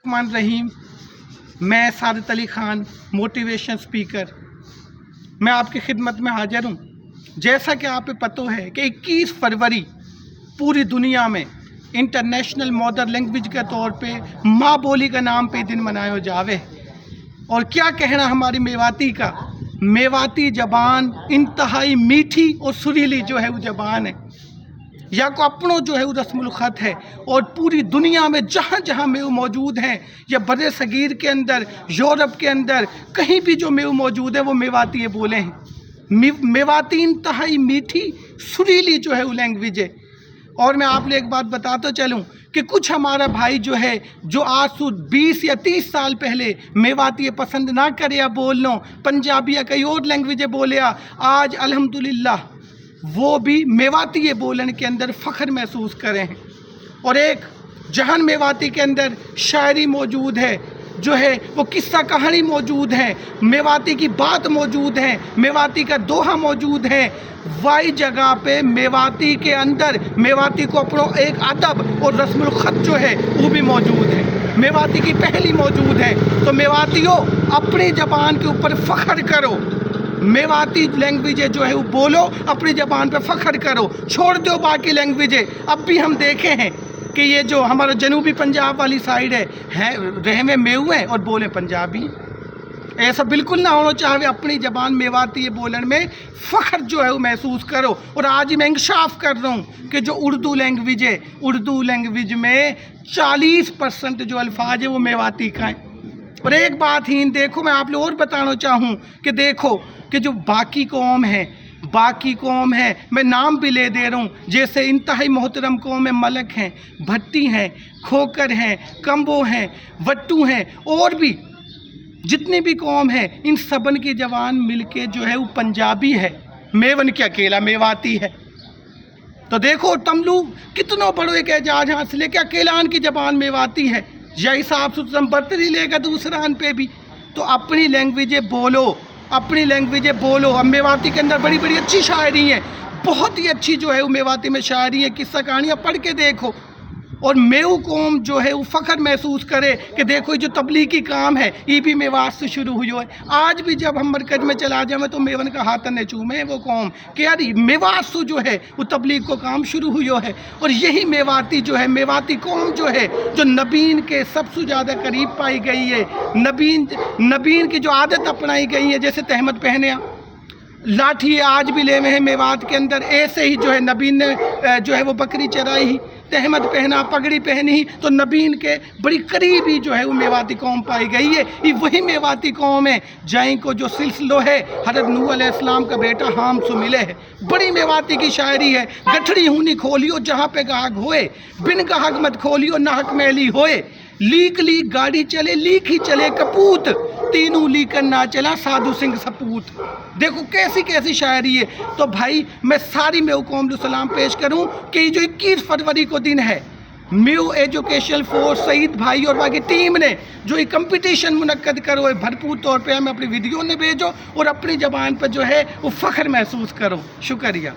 रहमान रहीम। मैं Saadat Ali Khan, motivation speaker, मैं आपकी खिदमत में हाजिर हूँ। जैसा कि आप पे पता है कि 21 फरवरी पूरी दुनिया में इंटरनेशनल मदर लैंग्वेज के तौर पे माँ बोली का नाम पे दिन मनाया जावे। और क्या कहना हमारी मेवाती का, मेवाती ज़बान इंतहाई मीठी और सुरीली जो है वो ज़बान है, या को अपनों जो है वो रस्मुल ख़त है। और पूरी दुनिया में जहाँ जहाँ मेव मौजूद हैं, या बड़े सगीर के अंदर, यूरोप के अंदर, कहीं भी जो मेव मौजूद है वो मेवाती ये बोले हैं। मेवाती इंतहाई मीठी सुरीली जो है वो लैंग्वेज है। और मैं आप लोग एक बात बताता चलूँ कि कुछ हमारा भाई जो है, जो आज से 20 या 30 साल पहले मेवाती ये पसंद ना करे या बोल लो, पंजाबी या कई और लैंग्वेज बोले, आज अल्हम्दुलिल्लाह वो भी मेवाती ये बोलने के अंदर फ़ख्र महसूस करें हैं। और एक जहान मेवाती के अंदर शायरी मौजूद है, जो है वो किस्सा कहानी मौजूद है, मेवाती की बात मौजूद है, मेवाती का दोहा मौजूद है। वाई जगह पे मेवाती के अंदर मेवाती को अपना एक अदब और रस्मुल ख़त जो है वो भी मौजूद है, मेवाती की पहली मौजूद है। तो मेवातियों, अपनी ज़बान के ऊपर फ़ख्र करो, मेवाती लैंग्वेज जो है वो बोलो, अपनी ज़बान पे फ़ख्र करो, छोड़ दो बाकी लैंग्वेजें। अब भी हम देखे हैं कि ये जो हमारा जनूबी पंजाब वाली साइड है रहे में मेव है और बोले पंजाबी। ऐसा बिल्कुल ना होना चाहिए। अपनी ज़बान मेवाती ये बोलने में फ़ख्र जो है वो महसूस करो। और आज ही मैं इंकशाफ कर रहा हूँ कि जो उर्दू लैंग्वेज है, उर्दू लैंग्वेज में 40% जो अल्फाज है वो मेवाती का है। और एक बात ही देखो, मैं आप लोग और बताना चाहूँ कि देखो कि जो बाकी कौम है, मैं नाम भी ले दे रहा हूँ, जैसे इंतहाई मोहतरम कौम है, मलक हैं, भट्टी हैं, खोकर हैं, कंबो हैं, वट्टू हैं, और भी जितनी भी कौम है, इन सबन की जबान मिलके जो है वो पंजाबी है, मेवन के अकेला मेवाती है। तो देखो तमलू कितनों बड़ो एक एजाज हासिल है कि अकेलान की जबान मेवाती है, या हिसाब से बर्तरी लेगा दूसरान पे भी। तो अपनी लैंग्वेजें बोलो, अपनी लैंग्वेजें बोलो। अब मेवाती के अंदर बड़ी बड़ी अच्छी शायरी है, बहुत ही अच्छी जो है वो मेवाती में शायरी है, किस्सा कहानियाँ पढ़ के देखो। और मेव कौम जो है वो फ़ख्र महसूस करे कि देखो जो तबलीगी काम है ये भी मेवात से शुरू हुई है। आज भी जब हम मरकज़ में चला जाए तो मेवन का हाथ न चूमे वो कौम कि यार मेवात से जो है वो तबलीग को काम शुरू हुई है। और यही मेवाती जो है, मेवाती कौम जो है, जो नबीन के सबसे ज़्यादा करीब पाई गई है, नबीन की जो आदत अपनाई गई है, जैसे तहमद पहने लाठी आज भी ले हुए हैं मेवात के अंदर। ऐसे ही जो है नबीन ने जो है वो बकरी चराई ही, तहमद पहना, पगड़ी पहनी, तो नबीन के बड़ी करीबी जो है वो मेवाती कौम पाई गई है। ये वही मेवाती कौम है जहीं को जो सिलसिलो है हज़रत नूह अलैहिस्सलाम का बेटा हाम से मिले है। बड़ी मेवाती की शायरी है। गठड़ी हूनी खोलियो जहाँ पे गाहक होए, बिन गाहक मत खोलियो नाहक मैली होए, लीक गाड़ी चले लीक ही चले कपूत, तीनों लीकन ना चला साधु सिंह सपूत। देखो कैसी कैसी शायरी है। तो भाई मैं सारी मेव कौम को सलाम पेश करूं कि जो 21 फरवरी को दिन है, मेव एजुकेशनल फोर्स सईद भाई और बाकी टीम ने जो ये कंपटीशन मुनक्कद करो है, भरपूर तौर पे हमें अपनी वीडियो ने भेजो और अपनी ज़बान पर जो है वो फ़ख्र महसूस करो। शुक्रिया।